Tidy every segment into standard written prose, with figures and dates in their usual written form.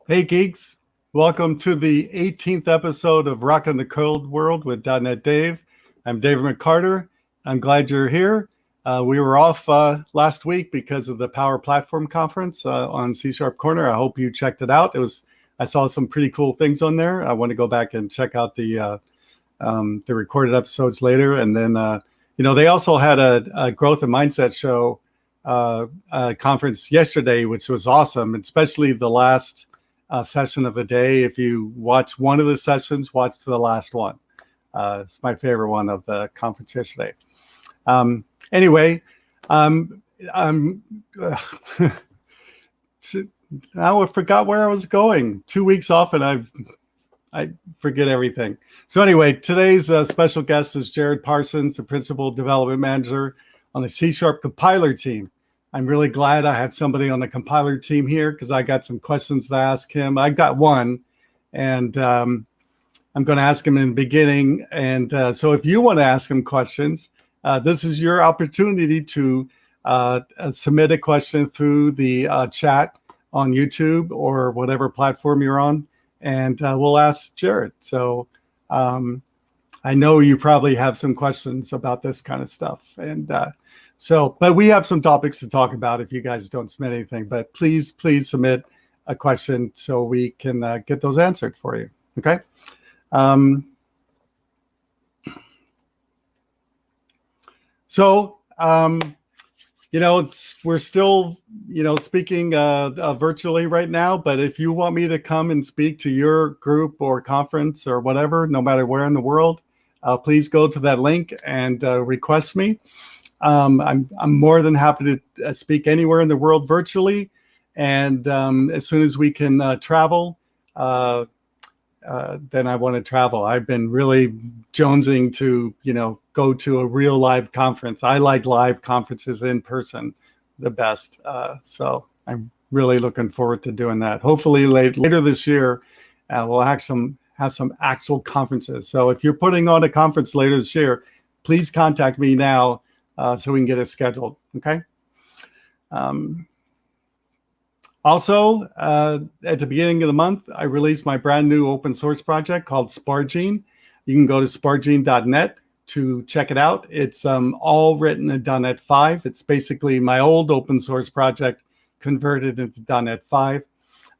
Hey geeks, welcome to the 18th episode of Rockin The Code World with dotNetDave. I'm David McCarter. I'm glad you're here. We were off last week because of the Power Platform Conference on CSharpCorner. I hope you checked it out. I saw some pretty cool things on there. I want to go back and check out the recorded episodes later. And then, they also had a growth and mindset show conference yesterday, which was awesome, especially the last session of the day. If you watch one of the sessions, watch the last one. It's my favorite one of the conference yesterday. Anyway, now I forgot where I was going. 2 weeks off and I forget everything. So anyway, today's special guest is Jared Parsons, the Principal Development Manager on the C# compiler team. I'm really glad I had somebody on the compiler team here because I got some questions to ask him. I got one, and I'm going to ask him in the beginning. And so if you want to ask him questions, this is your opportunity to submit a question through the chat on YouTube or whatever platform you're on, and we'll ask Jared. So I know you probably have some questions about this kind of stuff. And but we have some topics to talk about if you guys don't submit anything. But please submit a question so we can get those answered for you. Okay. We're still, speaking virtually right now. But if you want me to come and speak to your group or conference or whatever, no matter where in the world, please go to that link and request me. I'm more than happy to speak anywhere in the world virtually, and as soon as we can travel, then I want to travel. I've been really jonesing to go to a real live conference. I like live conferences in person the best, so I'm really looking forward to doing that. Hopefully later this year we'll have some actual conferences. So if you're putting on a conference later this year, please contact me now. So we can get it scheduled, okay? Also, at the beginning of the month, I released my brand new open source project called Sparging. You can go to sparging.net to check it out. It's all written in .NET 5. It's basically my old open source project converted into .NET 5.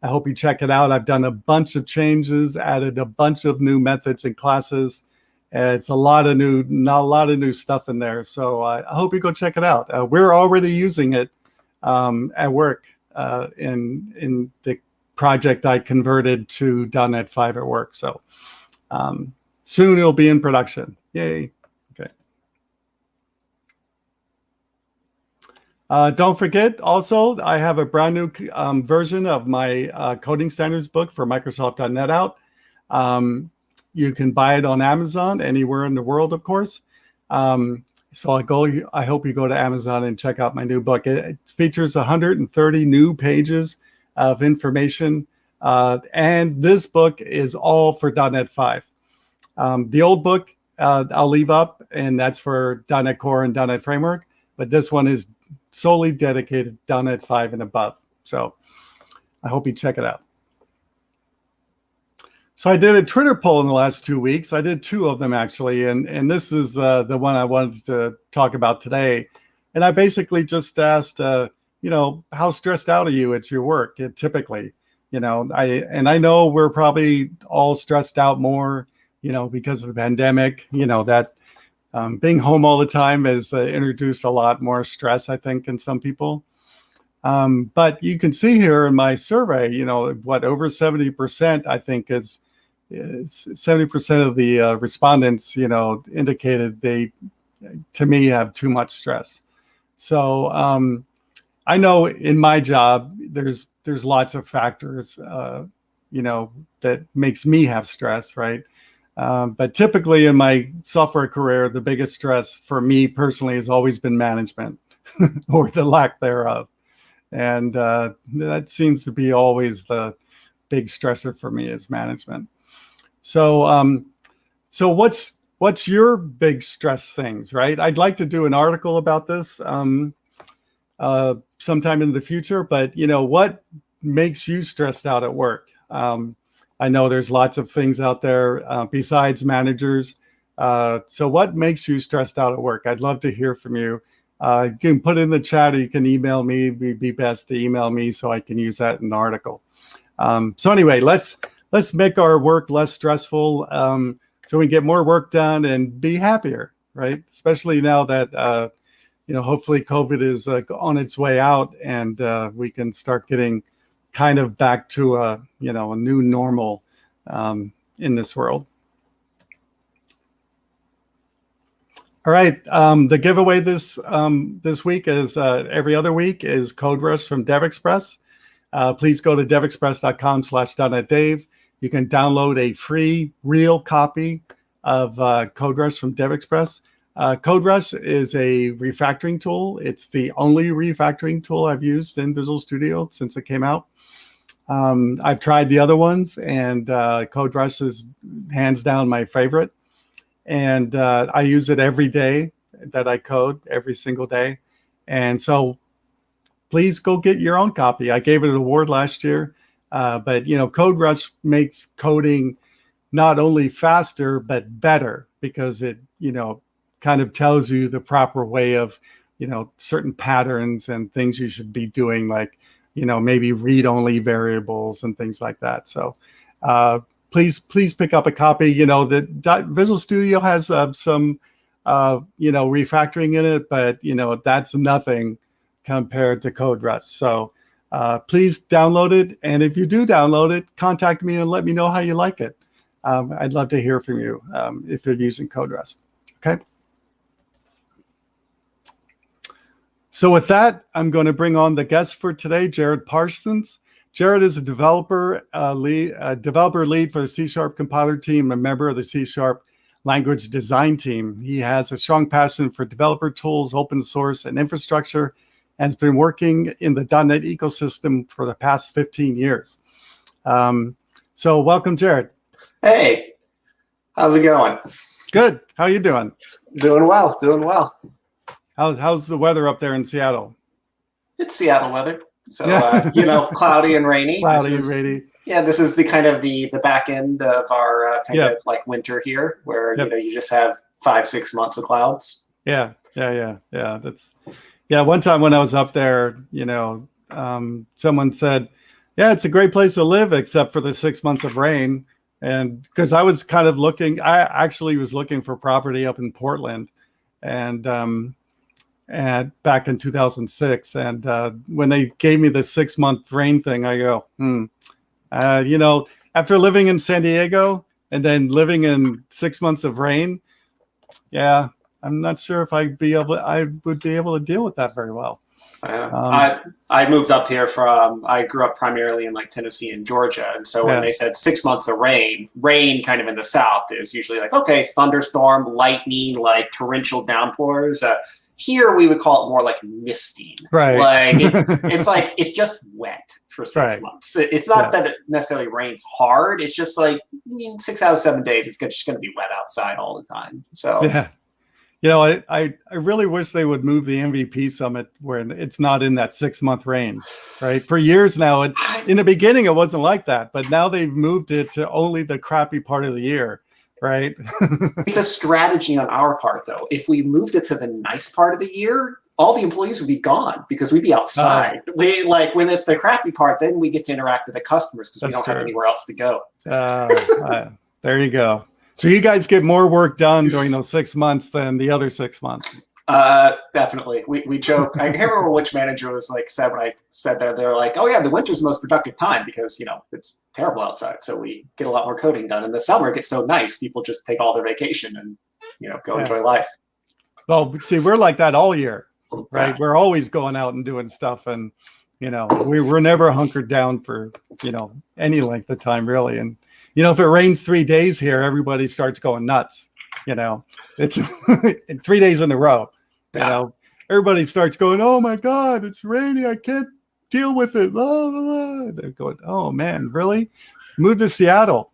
I hope you check it out. I've done a bunch of changes, added a bunch of new methods and classes. It's not a lot of new stuff in there. So I hope you go check it out. We're already using it at work in the project I converted to .NET 5 at work. So soon it'll be in production. Yay. Okay. Don't forget, also, I have a brand new version of my coding standards book for Microsoft.NET out. You can buy it on Amazon anywhere in the world, of course. So I hope you go to Amazon and check out my new book. It features 130 new pages of information. And this book is all for .NET 5. The old book I'll leave up, and that's for .NET Core and .NET Framework. But this one is solely dedicated to .NET 5 and above. So I hope you check it out. So I did a Twitter poll in the last 2 weeks. I did two of them, actually, and this is the one I wanted to talk about today. And I basically just asked, how stressed out are you at your work typically? I know we're probably all stressed out more, because of the pandemic. That being home all the time has introduced a lot more stress, I think, in some people. But you can see here in my survey, over 70%, I think, is 70% of the respondents, indicated they, to me, have too much stress. So I know in my job, there's lots of factors, that makes me have stress, right? But typically in my software career, the biggest stress for me personally has always been management or the lack thereof. And that seems to be always the big stressor for me is management. So what's your big stress things, right? I'd like to do an article about this sometime in the future, but what makes you stressed out at work? I know there's lots of things out there besides managers. So what makes you stressed out at work? I'd love to hear from you. You can put it in the chat, or you can email me. It'd be best to email me so I can use that in the article. So anyway, let's make our work less stressful, so we get more work done and be happier, right? Especially now that hopefully COVID is on its way out, and we can start getting kind of back to a new normal in this world. All right, the giveaway this week is every other week is Code Rush from DevExpress. Please go to devexpress.com/dotNetDave. You can download a free real copy of Code Rush from DevExpress. Code Rush is a refactoring tool. It's the only refactoring tool I've used in Visual Studio since it came out. I've tried the other ones, and Code Rush is hands down my favorite. And I use it every day that I code, every single day. And so please go get your own copy. I gave it an award last year, but Code Rush makes coding not only faster, but better, because it, kind of tells you the proper way of, certain patterns and things you should be doing, like, maybe read-only variables and things like that. So please pick up a copy. The Visual Studio has some, refactoring in it, but, that's nothing compared to Code Rush. So please download it. And if you do download it, contact me and let me know how you like it. I'd love to hear from you if you're using Code Rush. Okay. So with that, I'm going to bring on the guest for today, Jared Parsons. Jared is a developer lead for the C# compiler team, a member of the C# language design team. He has a strong passion for developer tools, open source, and infrastructure, and has been working in the .NET ecosystem for the past 15 years. So welcome, Jared. Hey, how's it going? Good. How are you doing? Doing well. How's the weather up there in Seattle? It's Seattle weather. So, cloudy and rainy. Rainy. Yeah, this is the kind of the back end of our kind of like winter here, where, you just have 5-6 months of clouds. Yeah. One time when I was up there, someone said, yeah, it's a great place to live, except for the 6 months of rain. And because I was kind of I actually was looking for property up in Portland, and back in 2006. And when they gave me the 6-month rain thing, I go, after living in San Diego and then living in 6 months of rain, yeah, I'm not sure if I would be able to deal with that very well. I moved up here I grew up primarily in like Tennessee and Georgia. And so when they said 6 months of rain kind of in the South is usually like, okay, thunderstorm, lightning, like torrential downpours. Here we would call it more like misting. Right. Like it's just wet for 6 months. It's not that it necessarily rains hard. It's just like 6 out of 7 days, it's just going to be wet outside all the time. So yeah. I really wish they would move the MVP summit where it's not in that 6 month range, right? For years now, in the beginning, it wasn't like that, but now they've moved it to only the crappy part of the year, right? It's a strategy on our part, though. If we moved it to the nice part of the year, all the employees would be gone because we'd be outside. When it's the crappy part, then we get to interact with the customers because we don't have anywhere else to go. There you go. So you guys get more work done during those 6 months than the other 6 months. Definitely. We joke. I can't remember which manager was said when I said that. They're like, oh yeah, the winter's the most productive time because, it's terrible outside. So we get a lot more coding done. In the summer, it gets so nice. People just take all their vacation and, go enjoy life. Well, see, we're like that all year, right? Yeah. We're always going out and doing stuff. And, we're never hunkered down for, any length of time, really. And, if it rains 3 days here, everybody starts going nuts. It's 3 days in a row. Everybody starts going, oh my God, it's raining. I can't deal with it. Blah, blah, blah. They're going, oh man, really? Move to Seattle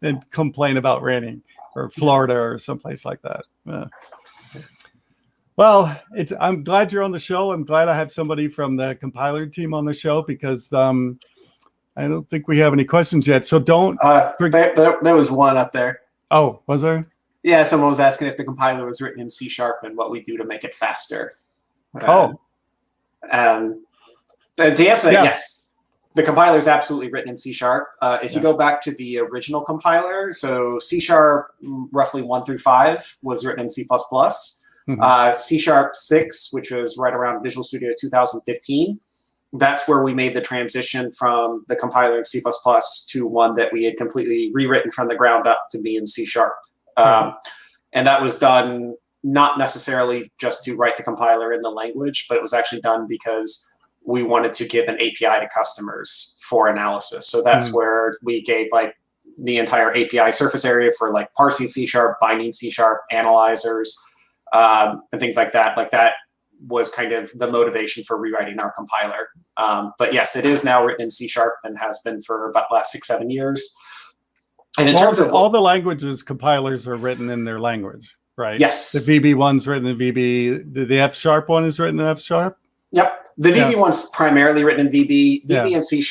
and complain about raining, or Florida or someplace like that. Well, I'm glad you're on the show. I'm glad I have somebody from the compiler team on the show because I don't think we have any questions yet. So don't. There was one up there. Oh, was there? Yeah, someone was asking if the compiler was written in C# and what we do to make it faster. And to answer that, yes, the compiler is absolutely written in C#. If you go back to the original compiler, so C# roughly 1 through 5 was written in C++. C#6, which was right around Visual Studio 2015, that's where we made the transition from the compiler in C++ to one that we had completely rewritten from the ground up to be in C#. And that was done not necessarily just to write the compiler in the language, but it was actually done because we wanted to give an API to customers for analysis. So that's where we gave like the entire API surface area for like parsing C#, binding C#, analyzers, and things like that. Like that was kind of the motivation for rewriting our compiler. But yes, it is now written in C# and has been for about the last 6-7 years. And in terms of all the languages, compilers are written in their language, right? Yes. The VB one's written in VB. The F# one is written in F#. Yep. The VB one's primarily written in VB. VB and C#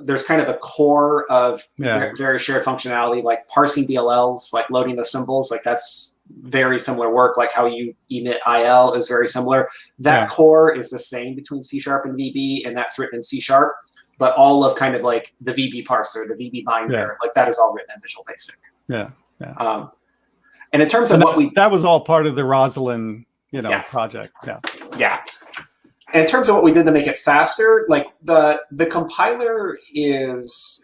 there's kind of a core of very shared functionality, like parsing DLLs, like loading the symbols, like that's very similar work, like how you emit IL is very similar. That core is the same between C# and VB, and that's written in C#. But all of kind of like the VB parser, the VB binder, like that is all written in Visual Basic. And in terms of that was all part of the Roslyn, project. Yeah. And in terms of what we did to make it faster, like the compiler is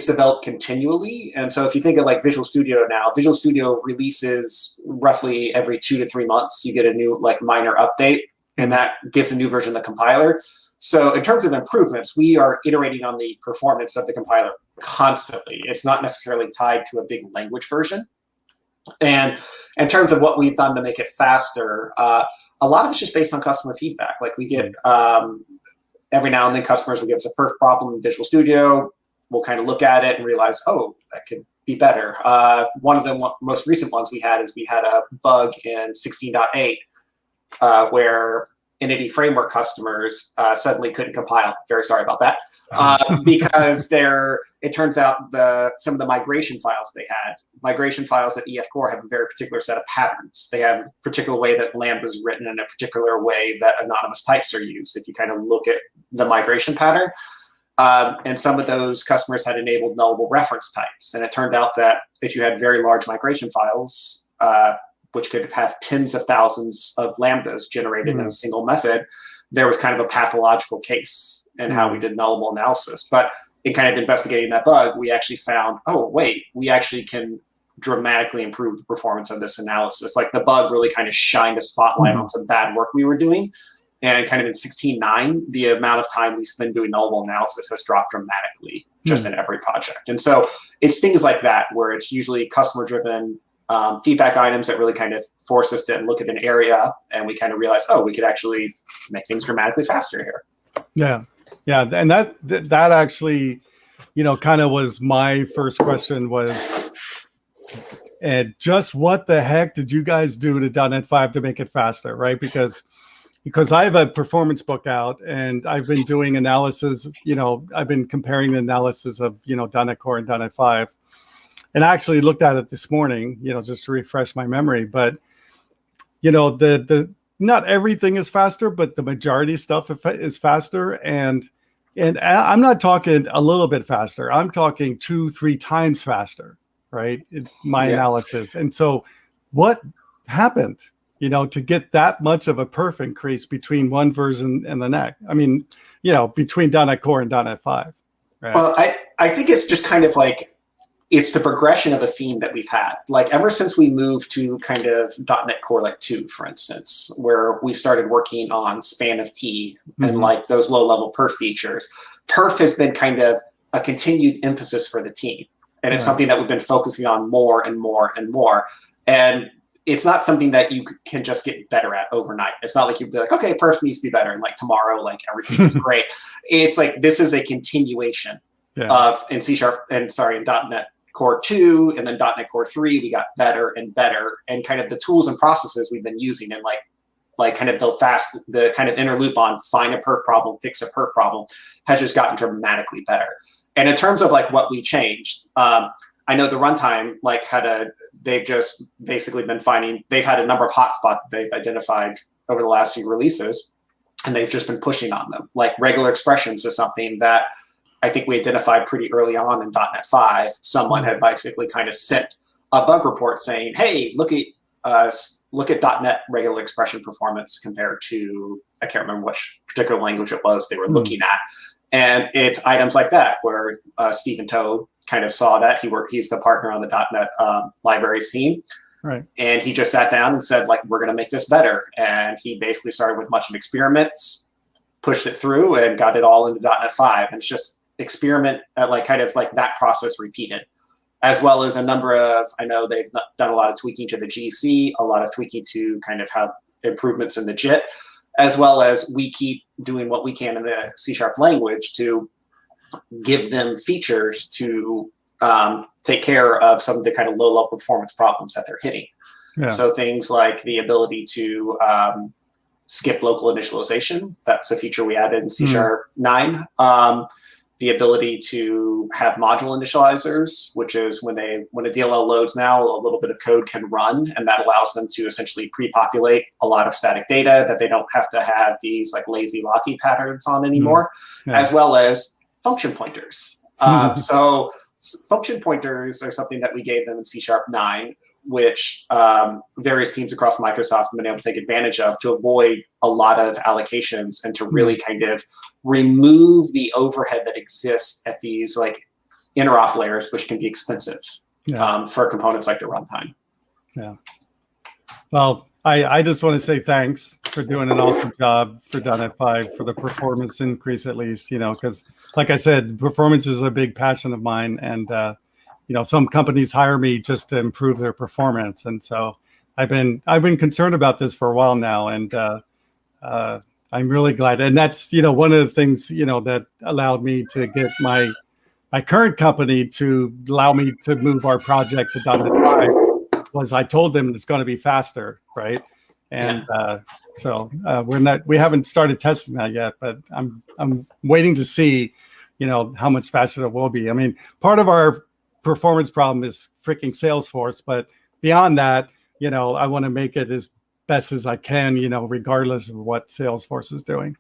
developed continually. And so if you think of like Visual Studio now, Visual Studio releases roughly every 2 to 3 months. You get a new like minor update, and that gives a new version of the compiler. So in terms of improvements, we are iterating on the performance of the compiler constantly. It's not necessarily tied to a big language version. And in terms of what we've done to make it faster, a lot of it's just based on customer feedback. Like we get every now and then customers will give us a perf problem in Visual Studio. We'll kind of look at it and realize, oh, that could be better. One of the most recent ones we had a bug in 16.8 where Entity Framework customers suddenly couldn't compile. Very sorry about that. Because it turns out some of the migration files they had, migration files at EF Core have a very particular set of patterns. They have a particular way that Lambda is written and a particular way that anonymous types are used. If you kind of look at the migration pattern, and some of those customers had enabled nullable reference types. And it turned out that if you had very large migration files, which could have tens of thousands of lambdas generated in a single method, there was kind of a pathological case in how we did nullable analysis. But in kind of investigating that bug, we actually found, oh, wait, we actually can dramatically improve the performance of this analysis. Like the bug really kind of shined a spotlight on some bad work we were doing. And kind of in 16.9, the amount of time we spend doing nullable analysis has dropped dramatically just in every project. And so it's things like that where it's usually customer-driven feedback items that really kind of force us to look at an area, and we kind of realize, oh, we could actually make things dramatically faster here. Yeah, and that actually, kind of was my first question was, and just what the heck did you guys do to .NET 5 to make it faster, right? Because I have a performance book out, and I've been doing analysis. I've been comparing the analysis of .NET Core and .NET 5. And I actually looked at it this morning, just to refresh my memory. But, the not everything is faster, but the majority of stuff is faster. And I'm not talking a little bit faster. I'm talking 2-3 times faster, right? It's my analysis. And so what happened, to get that much of a perf increase between one version and the next? I mean, between .NET Core and .NET 5. Right? Well, I think it's just kind of like, it's the progression of a theme that we've had. Like ever since we moved to kind of .NET Core like 2, for instance, where we started working on span of T and like those low-level perf features, perf has been kind of a continued emphasis for the team. And it's something that we've been focusing on more and more and more. And it's not something that you can just get better at overnight. It's not like you'd be like, okay, perf needs to be better. And like tomorrow, like everything is great. It's like, this is a continuation of in .NET Core 2 and then .NET Core 3, we got better and better, and kind of the tools and processes we've been using in like like kind of the kind of inner loop on find a perf problem, fix a perf problem has just gotten dramatically better. And in terms of like what we changed, I know the runtime like they've just basically been they've had a number of hotspots they've identified over the last few releases, and they've just been pushing on them. Like regular expressions is something that I think we identified pretty early on in .NET 5. Someone had basically kind of sent a bug report saying, hey, look at .NET regular expression performance compared to, I can't remember which particular language it was they were looking at. And it's items like that where Stephen Toad kind of saw that. He's the partner on the .NET libraries team. Right. And he just sat down and said, like, we're going to make this better. And he basically started with a bunch of experiments, pushed it through, and got it all into .NET 5. And it's just experiment at like kind of like that process repeated, as well as a number of, I know they've done a lot of tweaking to the GC, a lot of tweaking to kind of have improvements in the JIT, as well as we keep doing what we can in the C# language to give them features to take care of some of the kind of low-level performance problems that they're hitting. Yeah. So things like the ability to skip local initialization. That's a feature we added in C# 9. The ability to have module initializers, which is when a DLL loads now, a little bit of code can run, and that allows them to essentially pre-populate a lot of static data that they don't have to have these like lazy locky patterns on anymore, as well as function pointers. So function pointers are something that we gave them in C# 9, which various teams across Microsoft have been able to take advantage of to avoid a lot of allocations and to really kind of remove the overhead that exists at these like interop layers, which can be expensive for components like the runtime. Yeah. Well, I just want to say thanks for doing an awesome job for .NET 5 for the performance increase, at least, because like I said, performance is a big passion of mine, and some companies hire me just to improve their performance, and so I've been concerned about this for a while now, and I'm really glad. And that's one of the things that allowed me to get my current company to allow me to move our project to .NET 5 was I told them it's going to be faster, right? And we haven't started testing that yet, but I'm waiting to see how much faster it will be. I mean, part of our performance problem is freaking Salesforce, but beyond that, I want to make it as best as I can, regardless of what Salesforce is doing.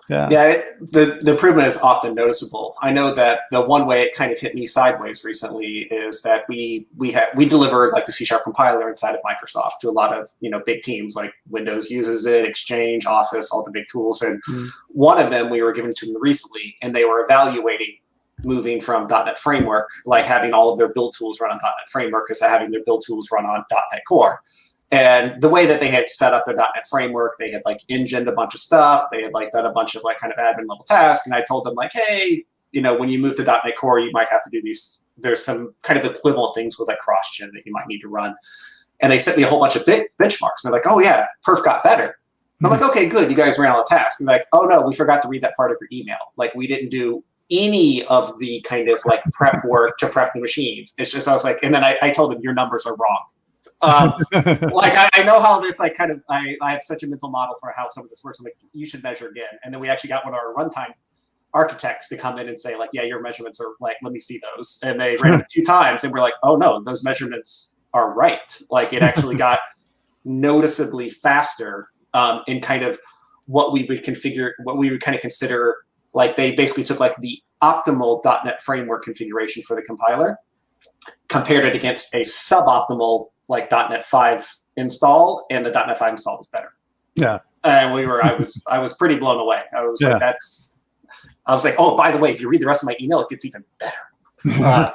The improvement is often noticeable. I know that the one way it kind of hit me sideways recently is that we delivered like the C# compiler inside of Microsoft to a lot of big teams, like Windows uses it, Exchange, Office, all the big tools. And one of them we were given to them recently, and they were evaluating moving from .NET Framework, like having all of their build tools run on .NET Framework, as to having their build tools run on .NET Core. And the way that they had set up their .NET Framework, they had like engined a bunch of stuff. They had like done a bunch of like kind of admin level tasks. And I told them like, hey, when you move to .NET Core, you might have to do these. There's some kind of equivalent things with like cross-gen that you might need to run. And they sent me a whole bunch of benchmarks. And they're like, oh yeah, perf got better. And I'm like, okay, good. You guys ran all the tasks. And they're like, oh no, we forgot to read that part of your email. Like we didn't do any of the kind of like prep work to prep the machines. It's just, I was like, and then I told them your numbers are wrong. Like I know how this like kind of I have such a mental model for how some of this works. I'm like, you should measure again. And then we actually got one of our runtime architects to come in and say like, yeah, your measurements are like, let me see those. And they ran it a few times and we're like, oh no, those measurements are right. Like it actually got noticeably faster in kind of what we would kind of consider, like they basically took like the optimal .NET Framework configuration for the compiler, compared it against a suboptimal like .NET 5 install, and the .NET 5 install was better. Yeah. And I was pretty blown away. I was like, oh, by the way, if you read the rest of my email, it gets even better.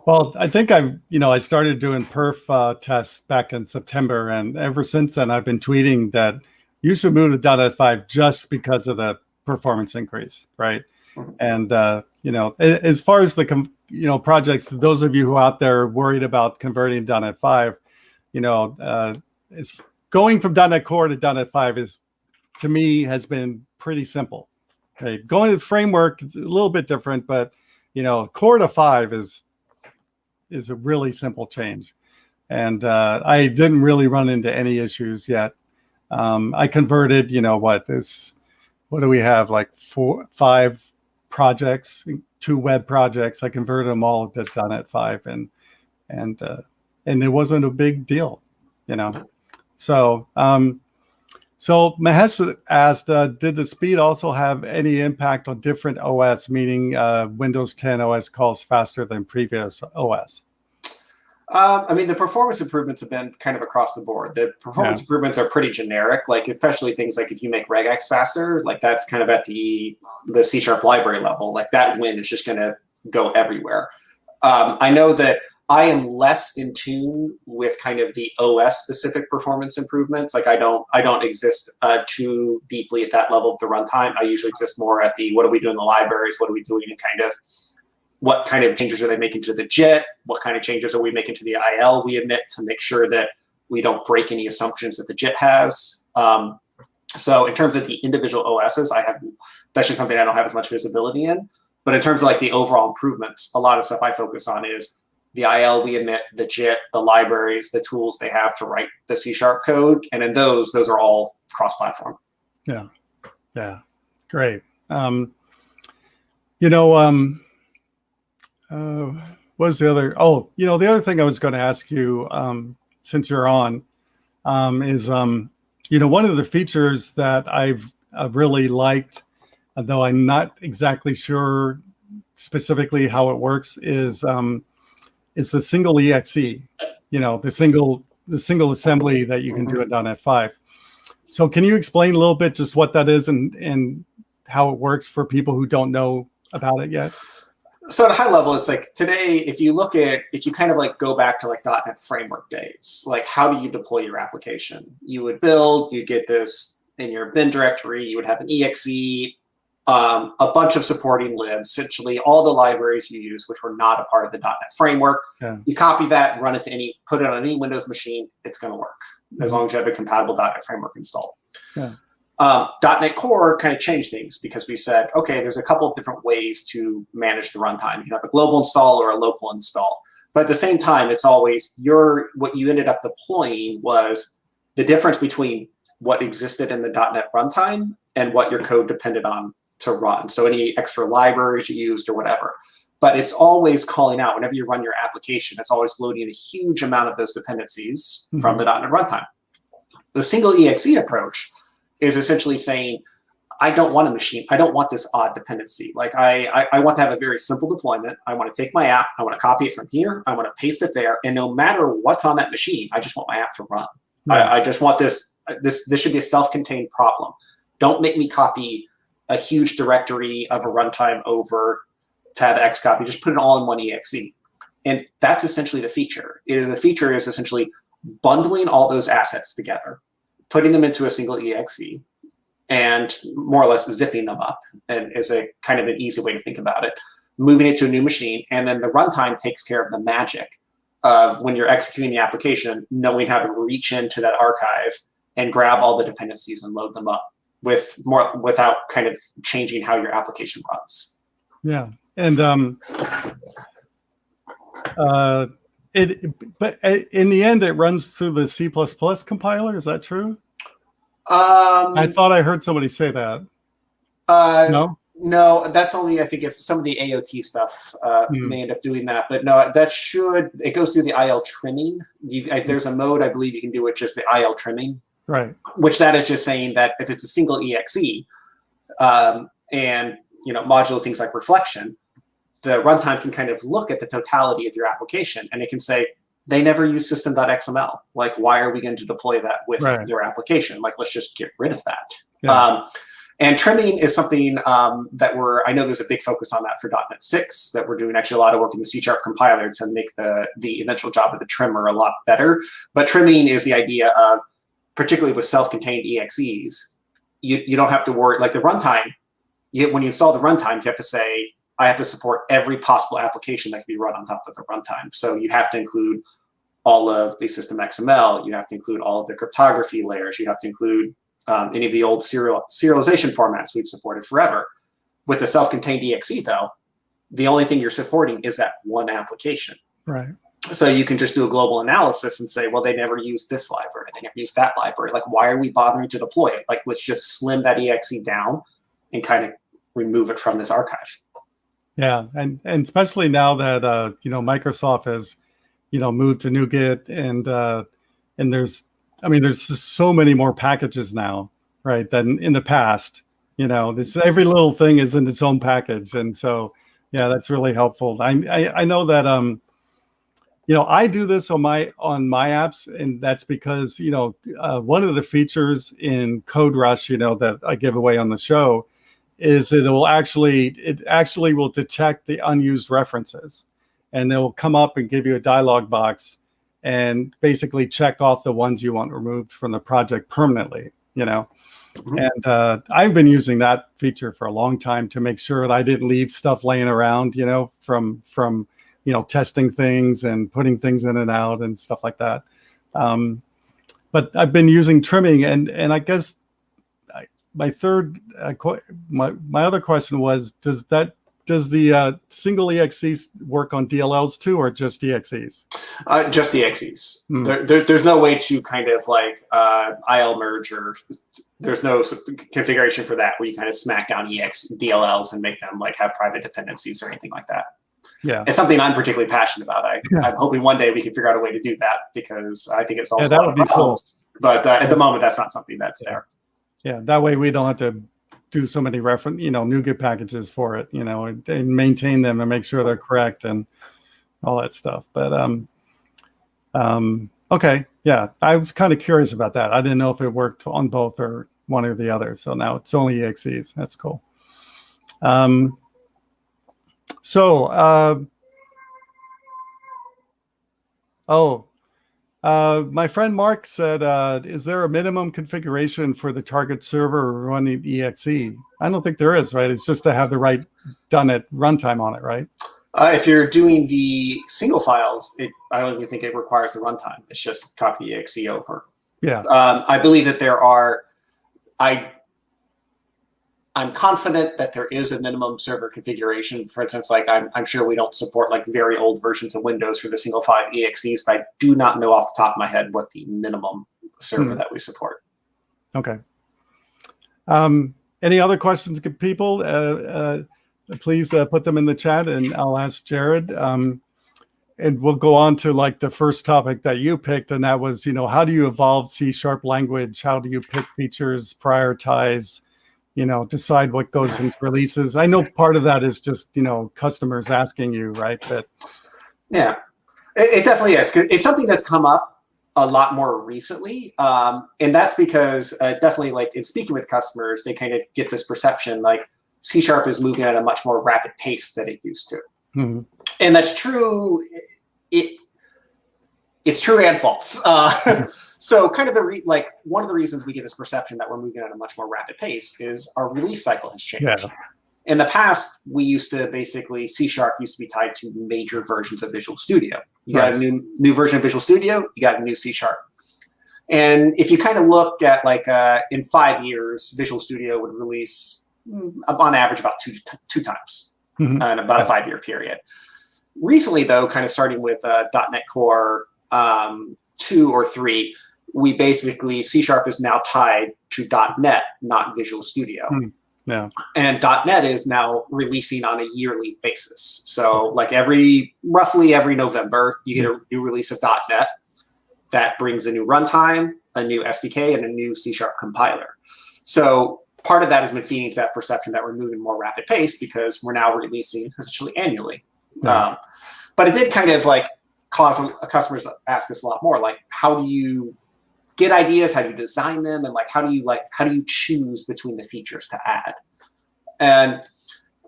Well, I think I started doing perf tests back in September, and ever since then I've been tweeting that you should move to .NET 5 just because of the performance increase, right? And as far as the projects, those of you who are out there worried about converting .NET 5, it's going from .NET Core to .NET 5 is, to me, has been pretty simple. Okay, going to the framework is a little bit different, but Core to 5 is a really simple change. and I didn't really run into any issues yet. I converted, what do we have, like 5 projects, 2 web projects. I converted them all to .NET 5, and it wasn't a big deal, So, so Mahesh asked, did the speed also have any impact on different OS, meaning Windows 10 OS calls faster than previous OS? I mean, the performance improvements have been kind of across the board. The performance improvements are pretty generic, like especially things like if you make regex faster, like that's kind of at the C# library level. Like that win is just going to go everywhere. I know that I am less in tune with kind of the OS specific performance improvements. Like I don't exist too deeply at that level of the runtime. I usually exist more at the what are we doing in the libraries, what are we doing in kind of what kind of changes are they making to the JIT? What kind of changes are we making to the IL we emit to make sure that we don't break any assumptions that the JIT has? So in terms of the individual OSs, that's just something I don't have as much visibility in. But in terms of like the overall improvements, a lot of stuff I focus on is the IL we emit, the JIT, the libraries, the tools they have to write the C# code. And in those are all cross-platform. Yeah. Great. What was the other? Oh, the other thing I was going to ask you, since you're on, is one of the features that I've really liked, though I'm not exactly sure specifically how it works, is the single exe. The single assembly that you can do in .NET 5. So can you explain a little bit just what that is and how it works for people who don't know about it yet? So at a high level, it's like today, if you kind of like go back to like .NET framework days, like how do you deploy your application? You would build, you'd get this in your bin directory, you would have an exe, a bunch of supporting libs, essentially all the libraries you use, which were not a part of the .NET framework. Yeah. You copy that, run it put it on any Windows machine, it's going to work as long as you have a compatible .NET framework installed. Yeah. .NET Core kind of changed things because we said, okay, there's a couple of different ways to manage the runtime. You can have a global install or a local install. But at the same time, it's always what you ended up deploying was the difference between what existed in the .NET runtime and what your code depended on to run. So any extra libraries you used or whatever. But it's always calling out, whenever you run your application, it's always loading a huge amount of those dependencies from the .NET runtime. The single exe approach is essentially saying, I don't want a machine. I don't want this odd dependency. Like I want to have a very simple deployment. I want to take my app. I want to copy it from here. I want to paste it there. And no matter what's on that machine, I just want my app to run. Right. I just want this should be a self-contained problem. Don't make me copy a huge directory of a runtime over to have Xcopy. Just put it all in one exe. And that's essentially the feature. The feature is essentially bundling all those assets together, putting them into a single exe, and more or less zipping them up, and is a kind of an easy way to think about it. Moving it to a new machine, and then the runtime takes care of the magic of when you're executing the application, knowing how to reach into that archive and grab all the dependencies and load them up without kind of changing how your application runs. Yeah, and but in the end, it runs through the C++ compiler. Is that true? I thought I heard somebody say that. No, that's only, I think, if some of the AOT stuff may end up doing that. But no, it goes through the IL trimming. There's a mode, I believe, you can do with just the IL trimming. Right. Which that is just saying that if it's a single exe and modular things like reflection, the runtime can kind of look at the totality of your application, and it can say, they never use system.xml. Like, why are we going to deploy that with their application? Like, let's just get rid of that. Yeah. And trimming is something that I know there's a big focus on that for .NET 6, that we're doing actually a lot of work in the C# compiler to make the eventual job of the trimmer a lot better. But trimming is the idea of, particularly with self-contained EXEs, you don't have to worry, like the runtime, when you install the runtime, you have to say, I have to support every possible application that can be run on top of the runtime. So you have to include all of the system XML. You have to include all of the cryptography layers. You have to include any of the old serialization formats we've supported forever. With the self-contained exe, though, the only thing you're supporting is that one application. Right. So you can just do a global analysis and say, well, they never used this library, they never used that library. Like, why are we bothering to deploy it? Like, let's just slim that exe down and kind of remove it from this archive. Yeah, and especially now that Microsoft has moved to NuGet, and there's just so many more packages now, right, than in the past. Every little thing is in its own package, and so yeah, that's really helpful. I know that I do this on my apps, and that's because one of the features in Code Rush that I give away on the show is it actually will detect the unused references, and they'll come up and give you a dialog box and basically check off the ones you want removed from the project permanently. Mm-hmm. And I've been using that feature for a long time to make sure that I didn't leave stuff laying around, from testing things and putting things in and out and stuff like that. But I've been using trimming, and I guess my third, my other question was, does the single EXEs work on DLLs too, or just EXEs? Just EXEs. There's no way to kind of like IL merge, or there's no configuration for that where you kind of smack down DLLs and make them like have private dependencies or anything like that. Yeah, it's something I'm particularly passionate about. I'm hoping one day we can figure out a way to do that, because I think it solves a lot of problems. Cool. But at the moment, that's not something that's there. Yeah, that way we don't have to do so many NuGet packages for it, and maintain them and make sure they're correct and all that stuff. But okay, yeah, I was kind of curious about that. I didn't know if it worked on both or one or the other. So now it's only EXEs. That's cool. My friend Mark said, is there a minimum configuration for the target server running EXE? I don't think there is, right? It's just to have the right dotNet runtime on it, right? If you're doing the single files, I don't even think it requires the runtime. It's just copy EXE over. Yeah. I believe that there are, I'm confident that there is a minimum server configuration. For instance, like I'm sure we don't support like very old versions of Windows for the single file EXEs, but I do not know off the top of my head what the minimum server that we support. Okay. Any other questions, people? Please put them in the chat, and I'll ask Jared. And we'll go on to like the first topic that you picked, and that was, how do you evolve C# language? How do you pick features, prioritize? Decide what goes into releases. I know part of that is just, customers asking you, right? But yeah, it definitely is. It's something that's come up a lot more recently. And that's because definitely like in speaking with customers, they kind of get this perception like C# is moving at a much more rapid pace than it used to. Mm-hmm. And that's true. It's true and false. So kind of one of the reasons we get this perception that we're moving at a much more rapid pace is our release cycle has changed. Yeah. In the past, we used to basically, C# used to be tied to major versions of Visual Studio. You got a new version of Visual Studio, you got a new C#. And if you kind of look at like in 5 years, Visual Studio would release on average about two times in about a 5-year period. Recently, though, kind of starting with .NET Core 2 or 3, we basically, C# is now tied to .NET, not Visual Studio. Yeah. And .NET is now releasing on a yearly basis. So like roughly every November, you get a new release of .NET that brings a new runtime, a new SDK, and a new C# compiler. So part of that has been feeding to that perception that we're moving more rapid pace because we're now releasing essentially annually. Yeah. But it did kind of like cause customers to ask us a lot more, like, how do you get ideas? How do you design them? And like, how do you choose between the features to add? And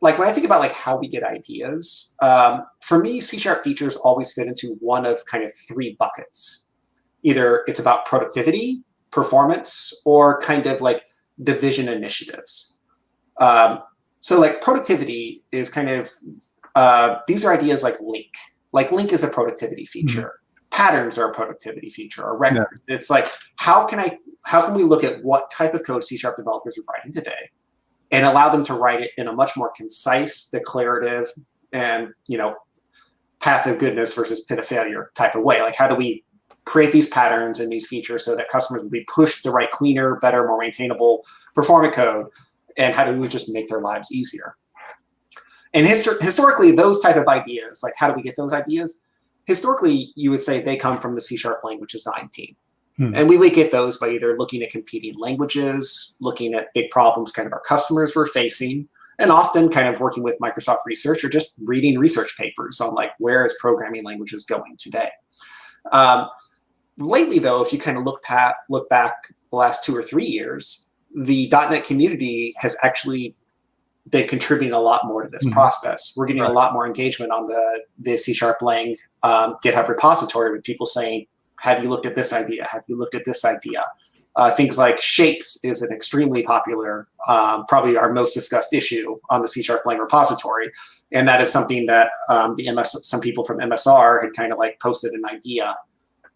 like, when I think about like how we get ideas, for me, C# features always fit into one of kind of 3 buckets. Either it's about productivity, performance, or kind of like division initiatives. So like productivity is kind of, these are ideas like Link. Like Link is a productivity feature. Patterns are a productivity feature, or record. Yeah. It's like, how can we look at what type of code C# developers are writing today and allow them to write it in a much more concise, declarative, and path of goodness versus pit of failure type of way. Like, how do we create these patterns and these features so that customers will be pushed to write cleaner, better, more maintainable, performant code? And how do we just make their lives easier? And historically, those type of ideas, like how do we get those ideas? Historically, you would say they come from the C# language design team. And we would get those by either looking at competing languages, looking at big problems kind of our customers were facing, and often kind of working with Microsoft Research or just reading research papers on like, where is programming languages going today? Lately, though, if you kind of look back the last 2 or 3 years, the .NET community has actually been contributing a lot more to this process. We're getting a lot more engagement on the C# Lang GitHub repository with people saying, have you looked at this idea? Have you looked at this idea? Things like shapes is an extremely popular, probably our most discussed issue on the C# Lang repository. And that is something that some people from MSR had kind of like posted an idea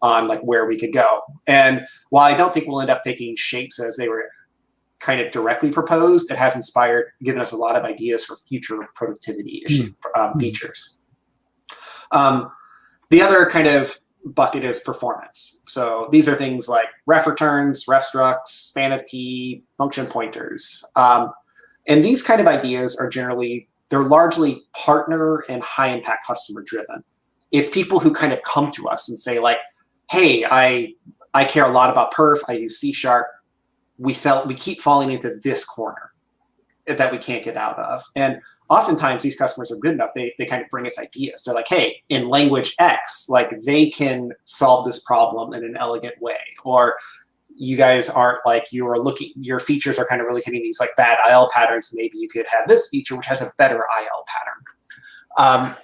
on like where we could go. And while I don't think we'll end up taking shapes as they were kind of directly proposed, it has given us a lot of ideas for future productivity issue features. The other kind of bucket is performance. So these are things like ref returns, ref structs, span of key, function pointers. And these kind of ideas are they're largely partner and high impact customer driven. It's people who kind of come to us and say like, hey, I care a lot about perf, I use C#. We keep falling into this corner that we can't get out of. And oftentimes these customers are good enough, they kind of bring us ideas. They're like, hey, in language X, like they can solve this problem in an elegant way. Or you guys aren't like, your features are kind of really hitting these like bad IL patterns. Maybe you could have this feature which has a better IL pattern.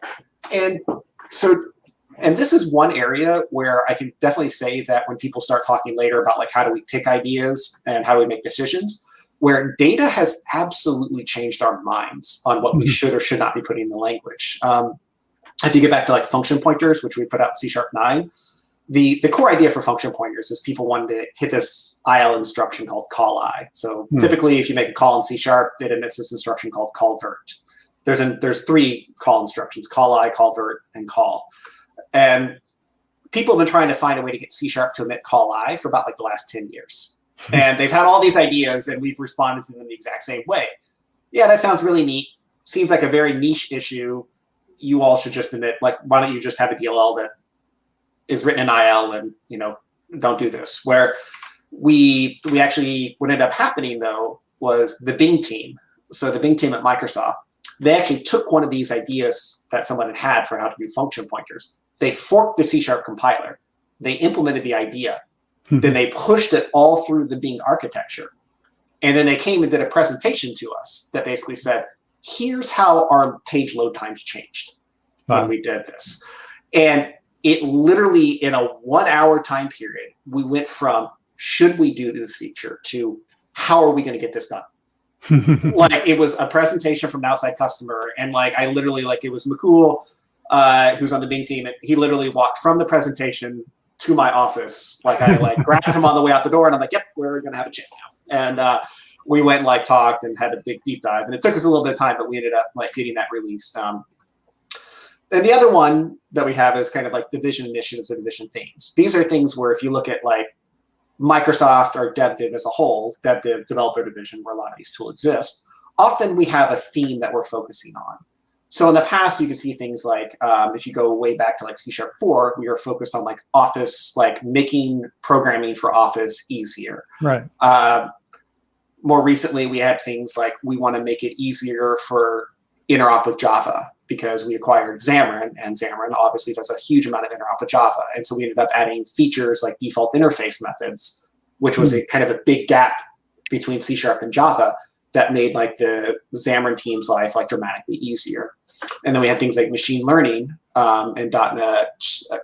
And this is one area where I can definitely say that when people start talking later about like how do we pick ideas and how do we make decisions, where data has absolutely changed our minds on what we should or should not be putting in the language. If you get back to like function pointers, which we put out in C# 9, the core idea for function pointers is people wanted to hit this IL instruction called call_i. So typically, if you make a call in C#, it emits this instruction called call_vert. There's 3 call instructions: call_i, call_vert, and call. And people have been trying to find a way to get C# to emit call_i for about like the last 10 years. And they've had all these ideas and we've responded to them the exact same way. Yeah, that sounds really neat. Seems like a very niche issue. You all should just emit, like, why don't you just have a DLL that is written in IL and, don't do this. Where we actually, what ended up happening though, was the Bing team. So the Bing team at Microsoft, they actually took one of these ideas that someone had for how to do function pointers. They forked the C# compiler. They implemented the idea. Then they pushed it all through the Bing architecture. And then they came and did a presentation to us that basically said, here's how our page load times changed when we did this. And it literally, in a 1-hour time period, we went from, should we do this feature, to how are we going to get this done? Like, it was a presentation from an outside customer. And like, I literally, like, it was McCool, who's on the Bing team. And he literally walked from the presentation to my office. Like, I like grabbed him on the way out the door and I'm like, yep, we're going to have a chat now. And we went and like talked and had a big deep dive. And it took us a little bit of time, but we ended up like getting that released. And the other one that we have is kind of like division initiatives or division themes. These are things where if you look at like Microsoft or DevDiv as a whole, DevDiv developer division, where a lot of these tools exist, often we have a theme that we're focusing on. So in the past, you can see things like, if you go way back to like C# 4, we were focused on like Office, like making programming for Office easier. Right. More recently, we had things like we want to make it easier for interop with Java because we acquired Xamarin, and Xamarin obviously does a huge amount of interop with Java. And so we ended up adding features like default interface methods, which was a kind of a big gap between C# and Java that made like the Xamarin team's life like dramatically easier. And then we had things like machine learning and .NET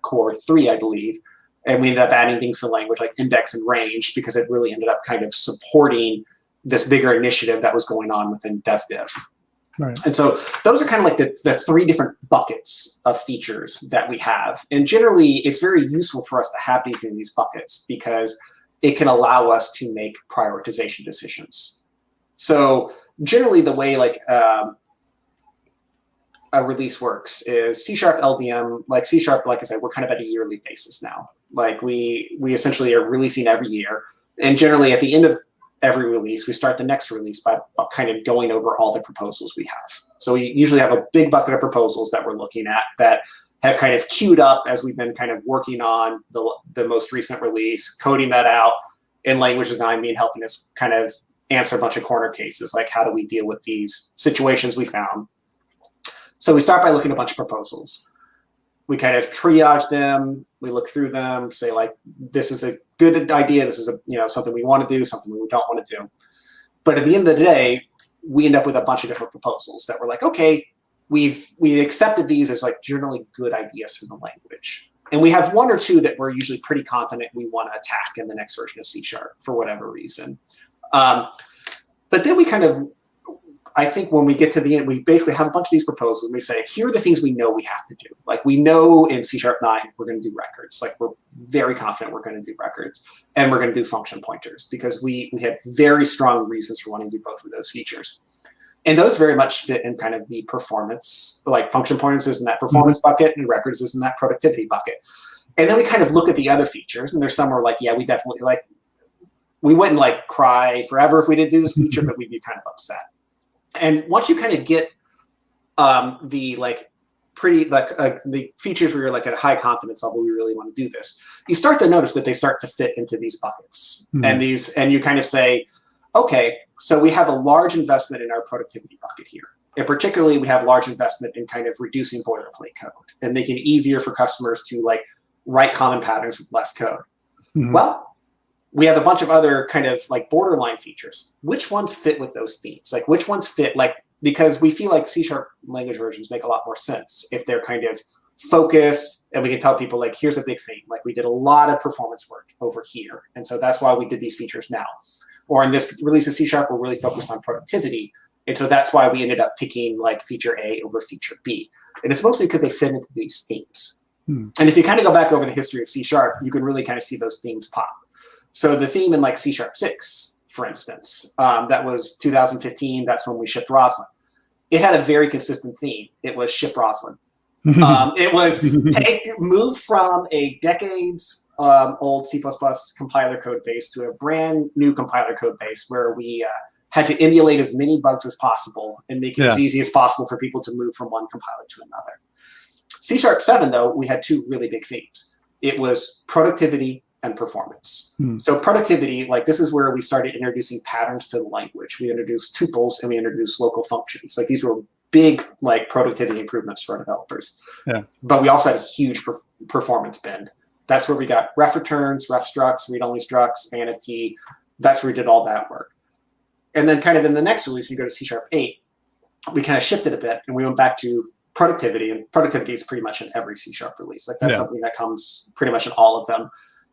Core 3, I believe. And we ended up adding things to the language like index and range because it really ended up kind of supporting this bigger initiative that was going on within DevDiv. Right. And so those are kind of like the 3 different buckets of features that we have. And generally, it's very useful for us to have these in these buckets because it can allow us to make prioritization decisions. So generally, the way like a release works is C-Sharp LDM, like C-Sharp, like I said, we're kind of at a yearly basis now. Like we essentially are releasing every year. And generally at the end of every release, we start the next release by kind of going over all the proposals we have. So we usually have a big bucket of proposals that we're looking at that have kind of queued up as we've been kind of working on the most recent release, coding that out in language design, being helping us kind of answer a bunch of corner cases, like how do we deal with these situations we found. So we start by looking at a bunch of proposals. We kind of triage them, we look through them, say like, this is a good idea, this is something we want to do, something we don't want to do. But at the end of the day, we end up with a bunch of different proposals that we're like, okay, we accepted these as like generally good ideas for the language. And we have one or two that we're usually pretty confident we want to attack in the next version of C# for whatever reason. But then we kind of, I think when we get to the end, we basically have a bunch of these proposals and we say, here are the things we know we have to do. Like we know in C#9, we're going to do records. Like we're very confident we're going to do records and we're going to do function pointers because we have very strong reasons for wanting to do both of those features. And those very much fit in kind of the performance, like function pointers is in that performance bucket and records is in that productivity bucket. And then we kind of look at the other features and there's some where like, yeah, we definitely like, we wouldn't like cry forever if we didn't do this feature, but we'd be kind of upset. And once you kind of get the like pretty like the features where you're like at a high confidence level, we really want to do this, you start to notice that they start to fit into these buckets and you kind of say, okay, so we have a large investment in our productivity bucket here. And particularly we have large investment in kind of reducing boilerplate code and making it easier for customers to like write common patterns with less code. Well, we have a bunch of other kind of like borderline features. Which ones fit with those themes? Like which ones fit like, because we feel like C# language versions make a lot more sense if they're kind of focused and we can tell people like, here's a big theme. Like we did a lot of performance work over here. And so that's why we did these features now. Or in this release of C#, we're really focused on productivity. And so that's why we ended up picking like feature A over feature B. And it's mostly because they fit into these themes. And if you kind of go back over the history of C#, you can really kind of see those themes pop. So the theme in like C#6, for instance, that was 2015. That's when we shipped Roslyn. It had a very consistent theme. It was ship Roslyn. It was move from a decades old C++ compiler code base to a brand new compiler code base where we had to emulate as many bugs as possible and make it as easy as possible for people to move from one compiler to another. C#7, though, we had two really big themes. It was productivity and performance. So productivity, like this is where we started introducing patterns to the language. We introduced tuples and we introduced local functions. Like these were big like productivity improvements for our developers. But we also had a huge performance bend. That's where we got ref returns, ref structs, read-only structs, spanf. That's where we did all that work. And then kind of in the next release, we go to C#8, we kind of shifted a bit and we went back to productivity, and productivity is pretty much in every C# release. Like that's something that comes pretty much in all of them.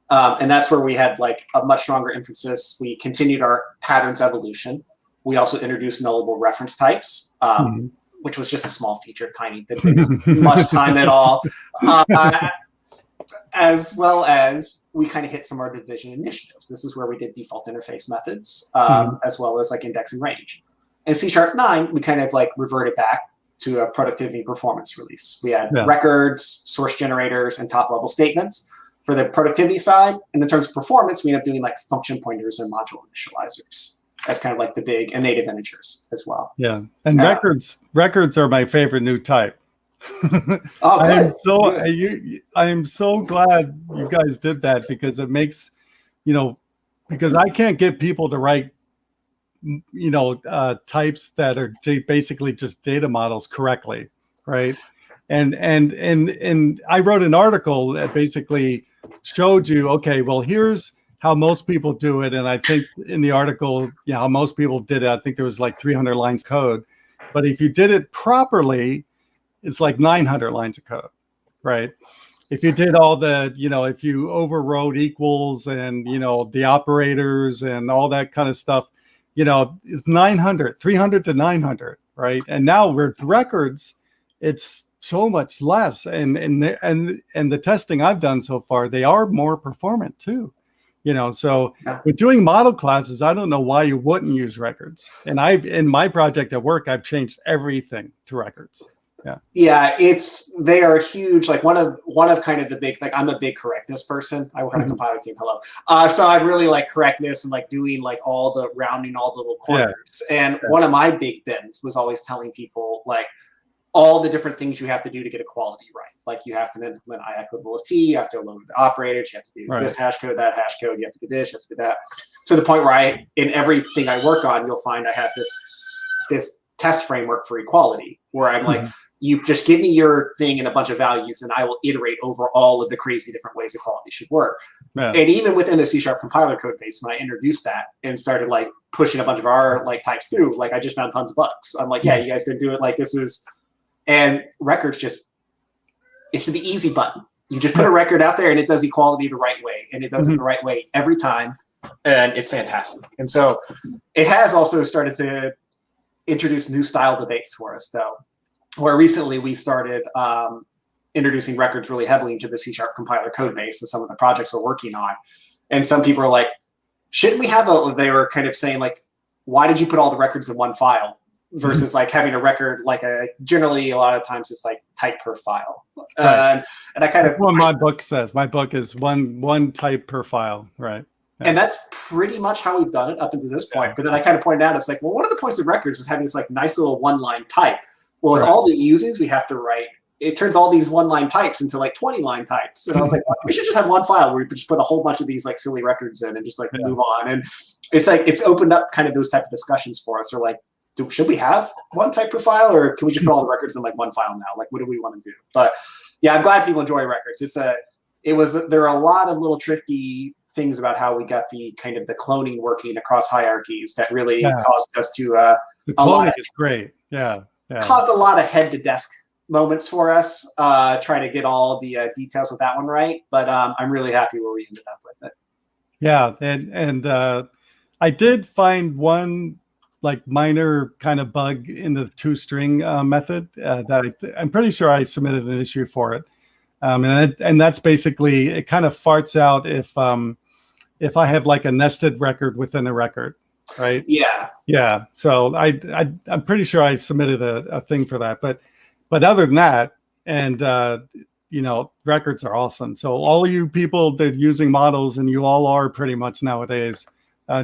And that's where we had like a much stronger emphasis. We continued our patterns evolution. We also introduced nullable reference types, which was just a small feature, tiny, didn't take as much time at all. As well as we kind of hit some of our division initiatives. This is where we did default interface methods, as well as like index and range. In C#9, we kind of like reverted back to a productivity and performance release. We had records, source generators, and top-level statements for the productivity side. And in terms of performance, we end up doing like function pointers and module initializers. That's kind of like the big and native integers as well. And records are my favorite new type. I am so glad you guys did that because it makes, because I can't get people to write, types that are basically just data models correctly, right? And I wrote an article that basically showed you, okay, well, here's how most people do it. And I think in the article, how most people did it, I think there was like 300 lines code. But if you did it properly, it's like 900 lines of code, right? If you did all the, if you overrode equals and, the operators and all that kind of stuff, it's 300 to 900, right? And now with records, it's so much less. And the testing I've done so far, they are more performant too. So with doing model classes, I don't know why you wouldn't use records. And in my project at work, I've changed everything to records. Yeah, they are huge. Like one of kind of the big, like I'm a big correctness person. I work on a compiler team. Hello. So I really like correctness and like doing like all the rounding, all the little corners. And one of my big bins was always telling people like all the different things you have to do to get equality right. Like you have to implement I equitable of T, you have to load the operators, you have to do this hash code, that hash code, you have to do this, you have to do that. To the point where in everything I work on, you'll find I have this test framework for equality where I'm like, you just give me your thing and a bunch of values and I will iterate over all of the crazy different ways equality should work. And even within the C# compiler code base, when I introduced that and started like pushing a bunch of our like types through, like I just found tons of bugs. I'm like, yeah, you guys didn't do it. Like this is, and records it's the easy button. You just put a record out there and it does equality the right way. And it does it the right way every time. And it's fantastic. And so it has also started to introduce new style debates for us though, where recently we started introducing records really heavily into the C# compiler code base and some of the projects we're working on. And some people are like, shouldn't we have they were kind of saying like, why did you put all the records in one file versus like having a record, like generally a lot of times it's like type per file. And I kind of, what my book says, my book is one type per file. Right. And that's pretty much how we've done it up until this point. But then I kind of pointed out, it's like, well, one of the points of records is having this like nice little one-line type. Well, with all the uses we have to write, it turns all these one-line types into like 20-line types. And I was like, well, we should just have one file where we just put a whole bunch of these like silly records in and just like move on. And it's like, it's opened up kind of those type of discussions for us. Or like, should we have one type per file or can we just put all the records in like one file now? Like, what do we want to do? But yeah, I'm glad people enjoy records. There are a lot of little tricky things about how we got the kind of the cloning working across hierarchies that really caused us to the cloning is great. Caused a lot of head to desk moments for us trying to get all the details with that one right. But I'm really happy where we ended up with it. Yeah, and I did find one like minor kind of bug in the toString method that I'm pretty sure I submitted an issue for it. And that's basically, it kind of farts out if I have like a nested record within a record, right? Yeah. So I'm pretty sure I submitted a thing for that, but other than that, and records are awesome. So all you people that are using models, and you all are pretty much nowadays,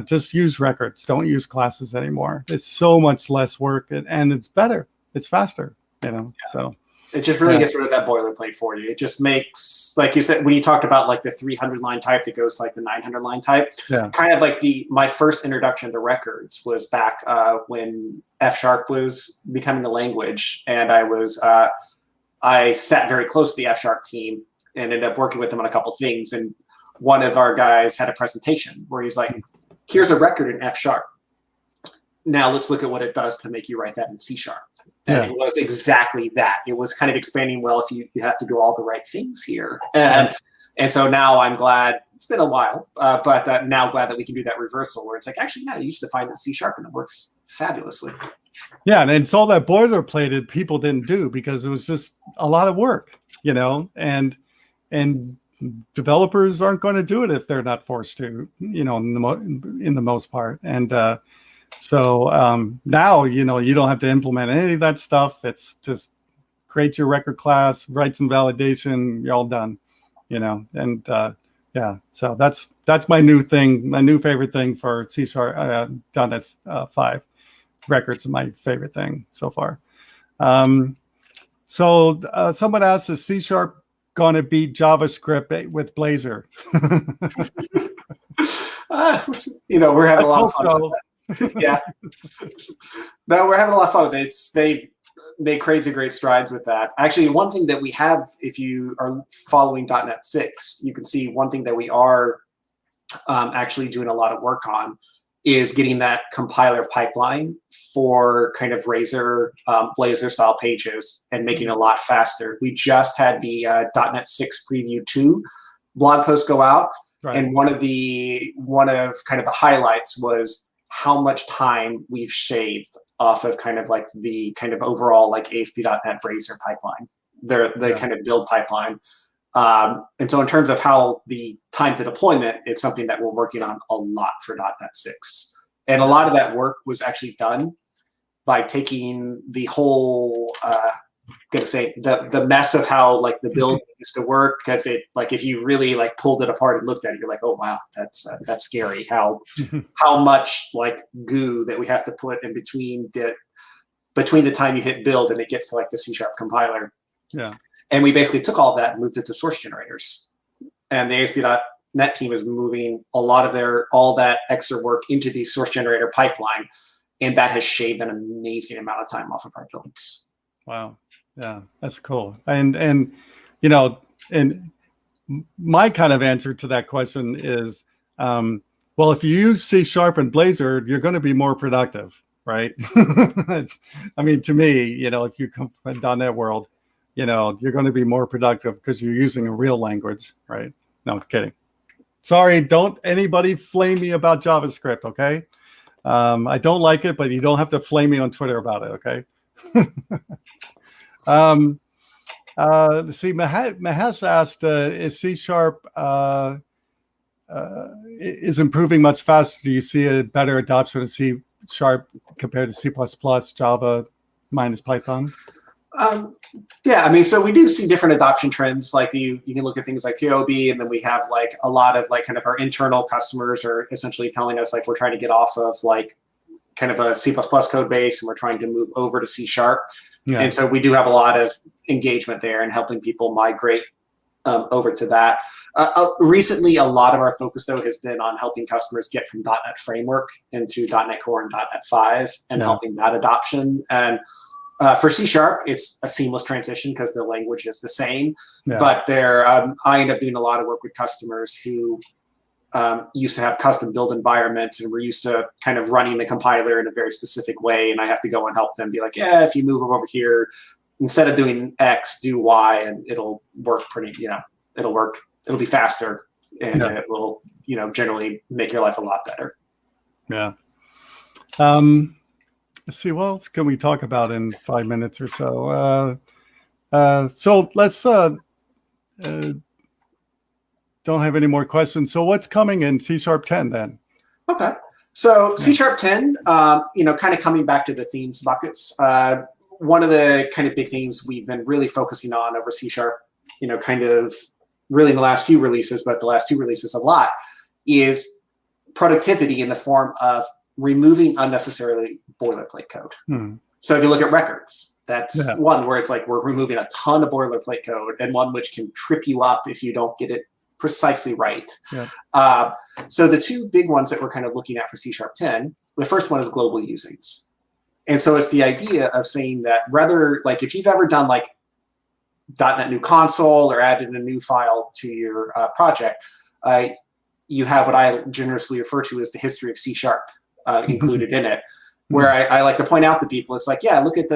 just use records. Don't use classes anymore. It's so much less work, and it's better. It's faster. So. It just really gets rid of that boilerplate for you. It just makes, like you said, when you talked about like the 300-line type that goes to like the 900-line type, kind of like my first introduction to records was back when F# was becoming the language. And I sat very close to the F# team and ended up working with them on a couple things. And one of our guys had a presentation where he's like, here's a record in F#. Now let's look at what it does to make you write that in C#. And it was exactly that. It was kind of expanding, well, if you have to do all the right things here. And so now I'm glad, it's been a while, but now glad that we can do that reversal where it's like, actually, no, you just define the C# and it works fabulously. Yeah, and it's all that boilerplated people didn't do because it was just a lot of work, and developers aren't going to do it if they're not forced to, in the most part. And so now, you don't have to implement any of that stuff. It's just create your record class, write some validation, you're all done, and so that's my new thing, my new favorite thing for C# .NET 5. Records are my favorite thing so far. So someone asked, is C# going to beat JavaScript with Blazer? We're having a lot of fun with that. No, we're having a lot of fun. They've made crazy great strides with that. Actually, one thing that we have, if you are following .NET 6, you can see one thing that we are actually doing a lot of work on is getting that compiler pipeline for kind of Razor, Blazor style pages and making it a lot faster. We just had the .NET 6 Preview 2 blog post go out. Right. And one of kind of the highlights was how much time we've shaved off of kind of like the kind of overall like ASP.NET Blazor pipeline, the kind of build pipeline. And so in terms of how the time to deployment, it's something that we're working on a lot for .NET 6. And a lot of that work was actually done by taking the whole gonna say the mess of how like the build used to work, because it like if you really like pulled it apart and looked at it, you're like, oh wow, that's scary how much like goo that we have to put in between the time you hit build and it gets to like the C# compiler. Yeah. And we basically took all that and moved it to source generators. And the ASP.NET team is moving a lot of all that extra work into the source generator pipeline. And that has shaved an amazing amount of time off of our builds. Wow. Yeah, that's cool. And you know, and my kind of answer to that question is, well, if you use C# and Blazer, you're going to be more productive, right? I mean, to me, you know, if you come from the .NET world, you know, you're going to be more productive because you're using a real language, right? No, kidding. Sorry, don't anybody flame me about JavaScript, okay? I don't like it, but you don't have to flame me on Twitter about it, okay? Let's see, Mahesh asked, is C# is improving much faster? Do you see a better adoption of C# compared to C++, Java minus Python? Yeah, I mean, so we do see different adoption trends. Like you can look at things like TOB, and then we have like a lot of like kind of our internal customers are essentially telling us like we're trying to get off of like kind of a C++ code base and we're trying to move over to C#. Yeah. And so we do have a lot of engagement there and helping people migrate over to that. Recently, a lot of our focus, though, has been on helping customers get from .NET Framework into .NET Core and .NET 5 and helping that adoption. And for C#, it's a seamless transition because the language is the same. Yeah. But I end up doing a lot of work with customers who used to have custom build environments and we're used to kind of running the compiler in a very specific way. And I have to go and help them be like, yeah, if you move over here, instead of doing X, do Y, and it'll work pretty, it'll work. It'll be faster and it will, generally make your life a lot better. Yeah. Let's see, what else can we talk about in 5 minutes or so? So let's don't have any more questions. So what's coming in C# 10 then? Okay. So C# 10, kind of coming back to the themes buckets. One of the kind of big themes we've been really focusing on over C#, kind of really in the last few releases, but the last 2 releases a lot, is productivity in the form of removing unnecessarily boilerplate code. So if you look at records, that's one where it's like we're removing a ton of boilerplate code and one which can trip you up if you don't get it precisely right. So the 2 big ones that we're kind of looking at for C# 10, the first one is global usings. And so it's the idea of saying that rather, like if you've ever done like .NET New Console or added a new file to your project, you have what I generously refer to as the history of C# included in it, where I like to point out to people, it's like, yeah, look at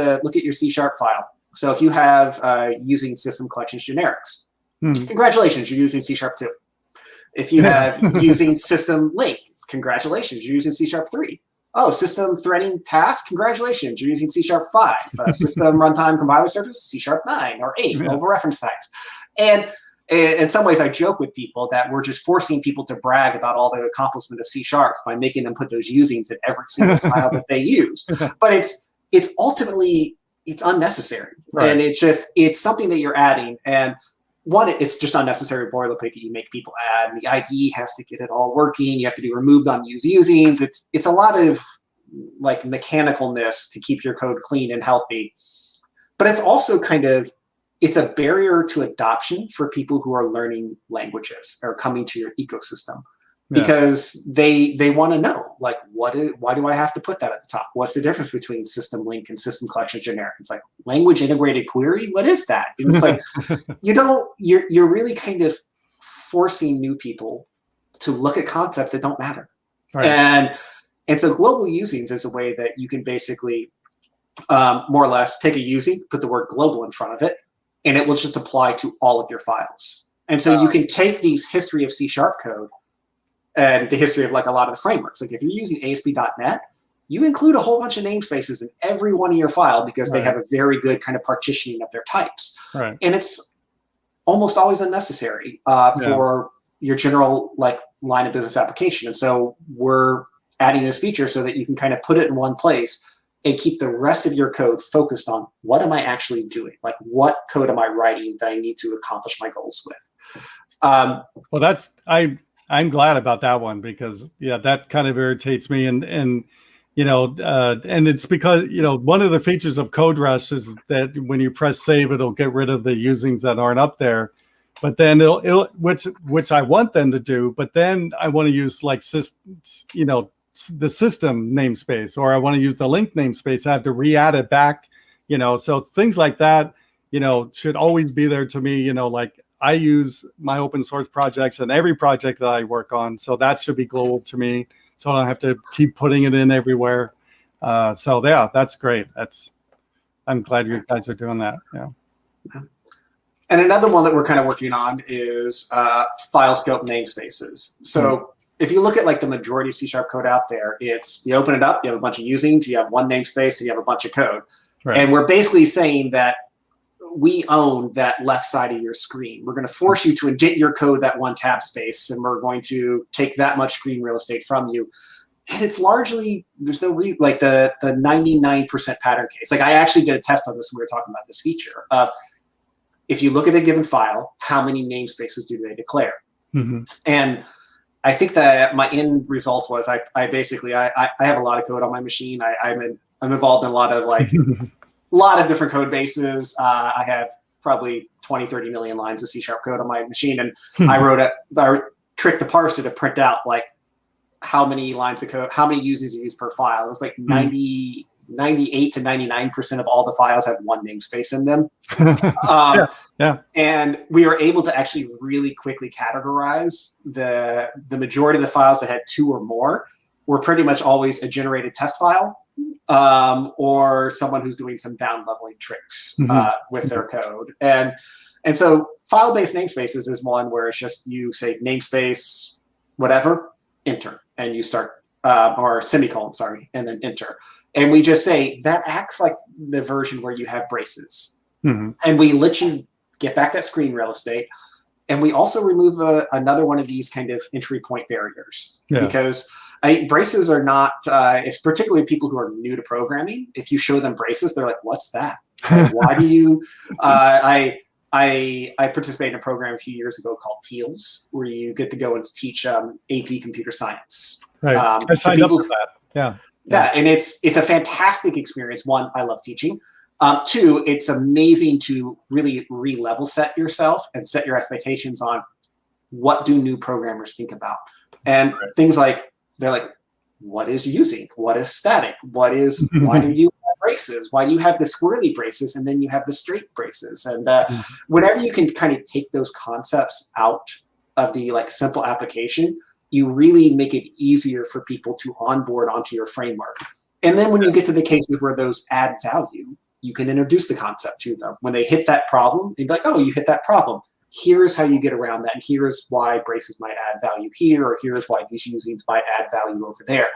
your C# file. So if you have using system collections generics, congratulations, you're using C# 2. If you have using system links, congratulations, you're using C# 3. Oh, system threading task, congratulations, you're using C# 5. System runtime compiler service, C# 9 or 8, global reference types. And in some ways, I joke with people that we're just forcing people to brag about all the accomplishment of C# by making them put those usings in every single file that they use. But it's ultimately, it's unnecessary. Right. And it's something that you're adding. And one, it's just unnecessary boilerplate that you make people add. And the IDE has to get it all working. You have to do removed unused usings. It's a lot of like mechanicalness to keep your code clean and healthy. But it's also kind of, it's a barrier to adoption for people who are learning languages or coming to your ecosystem because they want to know, like, why do I have to put that at the top? What's the difference between system link and system collection generic? It's like language integrated query. What is that? And it's like, you're really kind of forcing new people to look at concepts that don't matter. Right. And so global usings is a way that you can basically more or less take a using, put the word global in front of it, and it will just apply to all of your files. And so you can take these history of C# code and the history of like a lot of the frameworks. Like if you're using ASP.NET, you include a whole bunch of namespaces in every one of your file because they have a very good kind of partitioning of their types. Right. And it's almost always unnecessary for your general like line of business application. And so we're adding this feature so that you can kind of put it in one place and keep the rest of your code focused on what am I actually doing? Like, what code am I writing that I need to accomplish my goals with? Well, I'm glad about that one, because that kind of irritates me, and and it's because one of the features of Code Rush is that when you press save, it'll get rid of the usings that aren't up there, but then it'll which I want them to do, but then I want to use like the system namespace, or I want to use the link namespace. I have to re-add it back, so things like that should always be there to me. Like, I use my open source projects and every project that I work on, so that should be global to me, so I don't have to keep putting it in everywhere. So yeah, that's great. I'm glad you guys are doing that. Yeah. And another one that we're kind of working on is file scope namespaces. So if you look at like the majority of C# code out there, it's you open it up, you have a bunch of usings, you have one namespace, and you have a bunch of code. Right. And we're basically saying that we own that left side of your screen. We're going to force you to indent your code that one tab space, and we're going to take that much screen real estate from you. And it's largely, there's no reason, like the 99% pattern case. Like, I actually did a test on this when we were talking about this feature of, if you look at a given file, how many namespaces do they declare? Mm-hmm. And I think that my end result was I have a lot of code on my machine. I'm involved in a lot of lot of different code bases. I have probably 20, 30 million lines of C# code on my machine. And I tricked the parser to print out like how many lines of code, how many users you use per file. It was like 98 to 99% of all the files have one namespace in them. And we were able to actually really quickly categorize the majority of the files that had two or more were pretty much always a generated test file, or someone who's doing some down leveling tricks with their code. And so file-based namespaces is one where it's just you say namespace, whatever, enter, and you start, or semicolon, sorry, and then enter. And we just say that acts like the version where you have braces. And we let you get back that screen real estate. And we also remove another one of these kind of entry point barriers, because braces are not, it's particularly people who are new to programming. If you show them braces, they're like, what's that? Like, why do you, I participated in a program a few years ago called TEALS, where you get to go and teach AP computer science. Right. I signed up for that. Yeah, and it's a fantastic experience. One, I love teaching. Two, it's amazing to really re-level set yourself and set your expectations on what do new programmers think about. And things like, they're like, what is using? What is static? Why do you have braces? Why do you have the squirrely braces and then you have the straight braces? And whenever you can kind of take those concepts out of the simple application, you really make it easier for people to onboard onto your framework. And then when you get to the cases where those add value, you can introduce the concept to them. When they hit that problem, you'd be like, oh, you hit that problem. Here's how you get around that. And here's why braces might add value here, or here's why these usings might add value over there.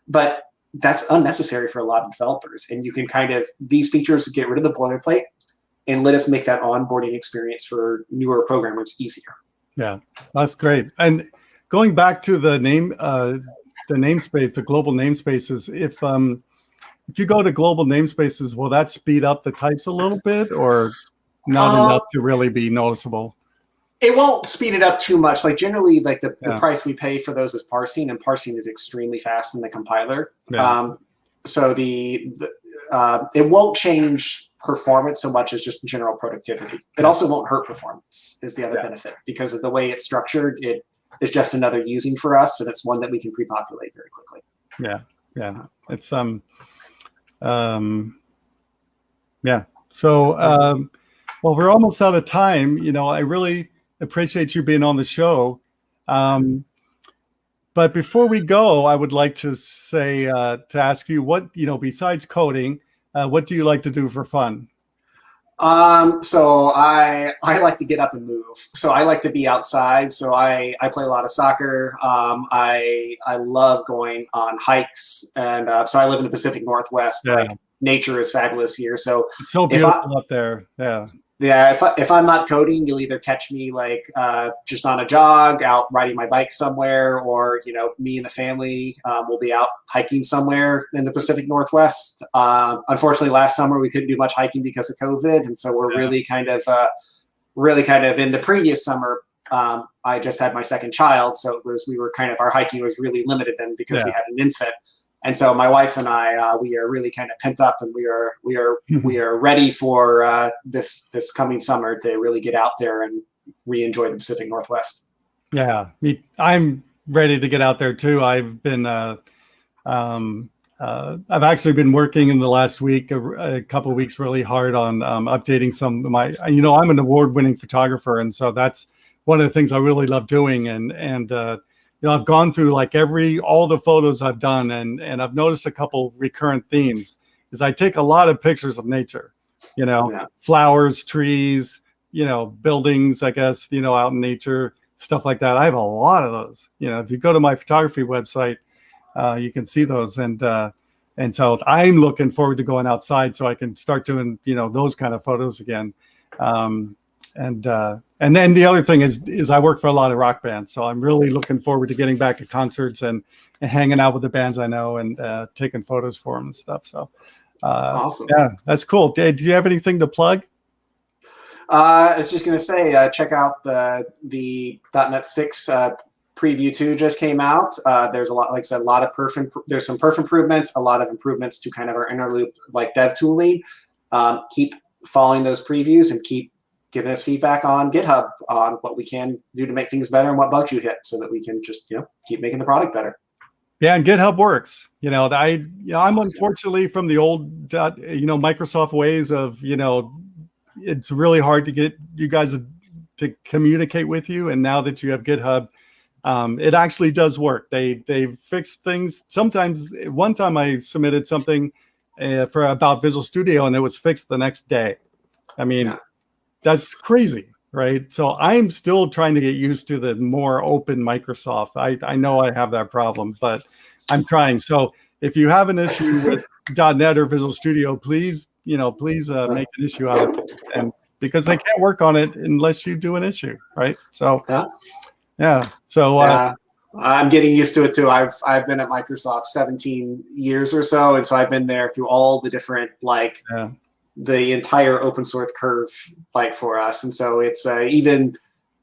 But that's unnecessary for a lot of developers. And you can kind of, these features get rid of the boilerplate and let us make that onboarding experience for newer programmers easier. Yeah, that's great. And going back to the namespace, the global namespaces, if you go to global namespaces, will that speed up the types a little bit, or not enough to really be noticeable? It won't speed it up too much. Like, generally, the price we pay for those is parsing, and parsing is extremely fast in the compiler. So it won't change performance so much as just general productivity. It also won't hurt performance, is the other benefit, because of the way it's structured. It is just another using for us, and it's one that we can pre-populate very quickly. Yeah. It's So well, we're almost out of time. I really appreciate you being on the show. But before we go, I would like to say, to ask you what, besides coding, what do you like to do for fun? So I like to get up and move. So I like to be outside. So I play a lot of soccer. I love going on hikes, and so I live in the Pacific Northwest. Nature is fabulous here. So it's so beautiful up there. Yeah, if I'm not coding, you'll either catch me like just on a jog, out riding my bike somewhere, or me and the family will be out hiking somewhere in the Pacific Northwest. Unfortunately, last summer we couldn't do much hiking because of COVID, and so we're really kind of in the previous summer. I just had my second child, so our hiking was really limited then because we had an infant. And so my wife and I, we are really kind of pent up, and we are ready for this coming summer to really get out there and re-enjoy the Pacific Northwest. Yeah, I'm ready to get out there too. I've been, I've actually been working in the last week, a couple of weeks, really hard on updating some of my. I'm an award-winning photographer, and so that's one of the things I really love doing. And I've gone through like all the photos I've done, and I've noticed a couple recurrent themes. Is I take a lot of pictures of nature, flowers, trees, buildings, I guess, out in nature, stuff like that. I have a lot of those. If you go to my photography website, you can see those. And so I'm looking forward to going outside so I can start doing, those kind of photos again. And then the other thing is I work for a lot of rock bands, so I'm really looking forward to getting back to concerts and hanging out with the bands I know and taking photos for them and stuff. So, awesome. Yeah, that's cool. Do you have anything to plug? I was just going to say, check out the .NET 6 preview 2 just came out. There's a lot, like I said, there's some perf improvements, a lot of improvements to kind of our inner loop like dev tooling. Keep following those previews and keep giving us feedback on GitHub on what we can do to make things better and what bugs you hit, so that we can just keep making the product better. Yeah, and GitHub works. I'm unfortunately from the old Microsoft ways of it's really hard to get you guys to communicate with you, and now that you have GitHub, it actually does work. They fixed things. Sometimes one time I submitted something about Visual Studio and it was fixed the next day. I mean. That's crazy, right? So I'm still trying to get used to the more open Microsoft. I know I have that problem, but I'm trying. So if you have an issue with .NET or Visual Studio, please make an issue out of it, and because they can't work on it unless you do an issue, right? So yeah. So I'm getting used to it too. I've been at Microsoft 17 years or so, and so I've been there through all the different the entire open source curve for us. And so it's even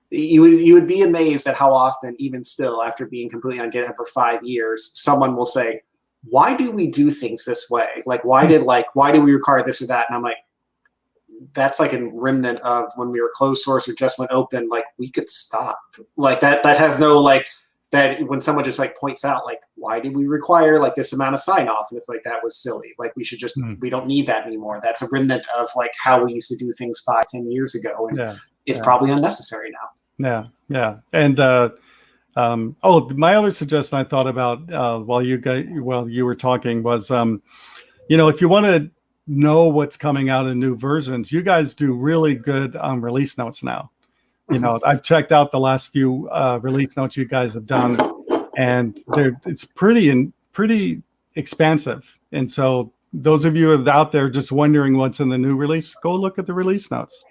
you would be amazed at how often, even still after being completely on GitHub for 5 years, someone will say, why do we do things this way? Why do we require this or that? And I'm like, that's like a remnant of when we were closed source or just went open. We could stop that has no that when someone just points out why did we require this amount of sign off, and it's that was silly, we should just we don't need that anymore. That's a remnant of how we used to do things 5-10 years ago, and it's probably unnecessary now. And my other suggestion I thought about while you were talking was if you want to know what's coming out in new versions, you guys do really good release notes now. I've checked out the last few release notes you guys have done, and it's pretty expansive. And so those of you out there just wondering what's in the new release, go look at the release notes.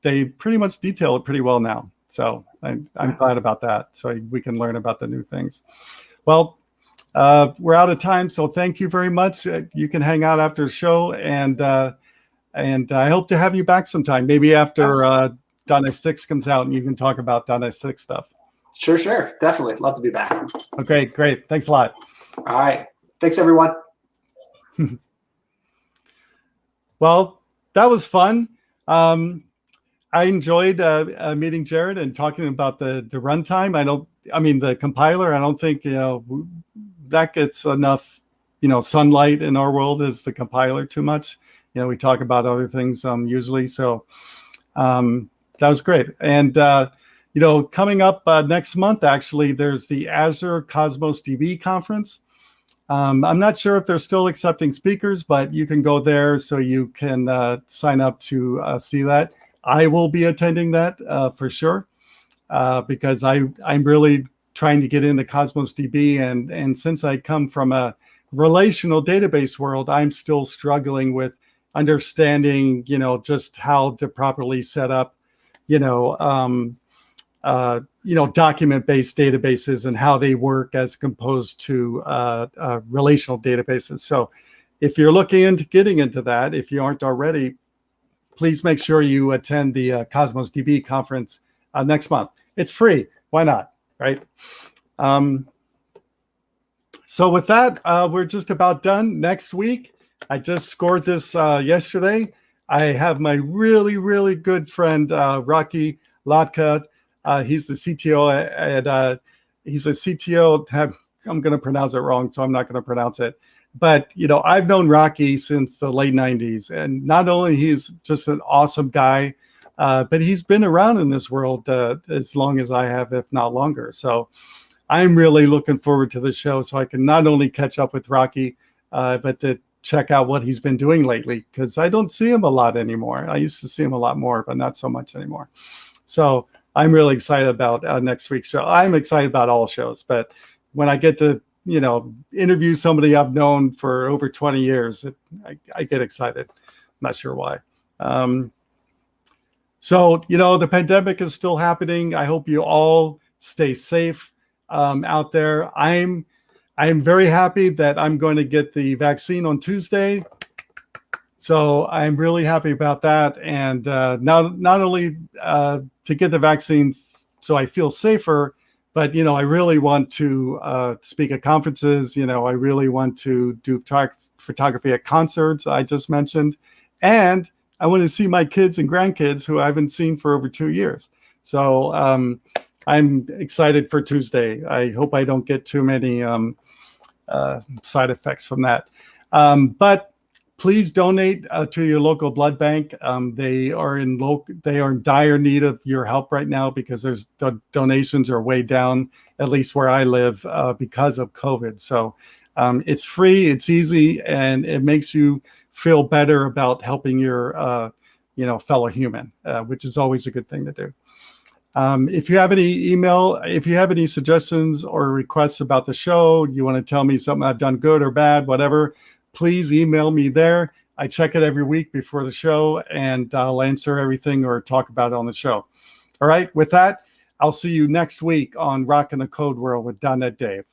They pretty much detail it pretty well now. So I'm glad about that. So we can learn about the new things. Well, we're out of time. So thank you very much. You can hang out after the show, and I hope to have you back sometime, maybe after .NET 6 comes out and you can talk about .NET 6 stuff. Sure. Definitely. Love to be back. Okay, great. Thanks a lot. All right. Thanks, everyone. Well, that was fun. I enjoyed meeting Jared and talking about the runtime. The compiler, I don't think, that gets enough, sunlight in our world as the compiler too much. We talk about other things usually. So that was great. And, coming up next month, actually, there's the Azure Cosmos DB conference. I'm not sure if they're still accepting speakers, but you can go there so you can sign up to see that. I will be attending that for sure because I'm really trying to get into Cosmos DB. And since I come from a relational database world, I'm still struggling with understanding, just how to properly set up, document-based databases and how they work as opposed to relational databases. So if you're looking into getting into that, if you aren't already, please make sure you attend the Cosmos DB conference next month. It's free. Why not, right? So with that, we're just about done. Next week, I just scored this yesterday. I have my really, really good friend, Rocky Latka. He's the CTO at, he's a CTO. I'm going to pronounce it wrong, so I'm not going to pronounce it. But, I've known Rocky since the late 90s. And not only he's just an awesome guy, but he's been around in this world as long as I have, if not longer. So I'm really looking forward to the show so I can not only catch up with Rocky, but to check out what he's been doing lately, because I don't see him a lot anymore. I used to see him a lot more, but not so much anymore. So I'm really excited about next week's show. I'm excited about all shows, but when I get to, interview somebody I've known for over 20 years, I get excited. I'm not sure why. So, the pandemic is still happening. I hope you all stay safe out there. I'm very happy that I'm going to get the vaccine on Tuesday. So I'm really happy about that. And not only to get the vaccine so I feel safer, but, I really want to speak at conferences. I really want to do photography at concerts I just mentioned. And I want to see my kids and grandkids who I haven't seen for over 2 years. So I'm excited for Tuesday. I hope I don't get too many side effects from that. But please donate to your local blood bank. They are in dire need of your help right now because the donations are way down, at least where I live, because of COVID. So it's free, it's easy, and it makes you feel better about helping your fellow human, which is always a good thing to do. If you have any suggestions or requests about the show, you want to tell me something I've done good or bad, whatever, please email me there. I check it every week before the show, and I'll answer everything or talk about it on the show. All right, with that, I'll see you next week on Rockin the Code World with dotNetDave.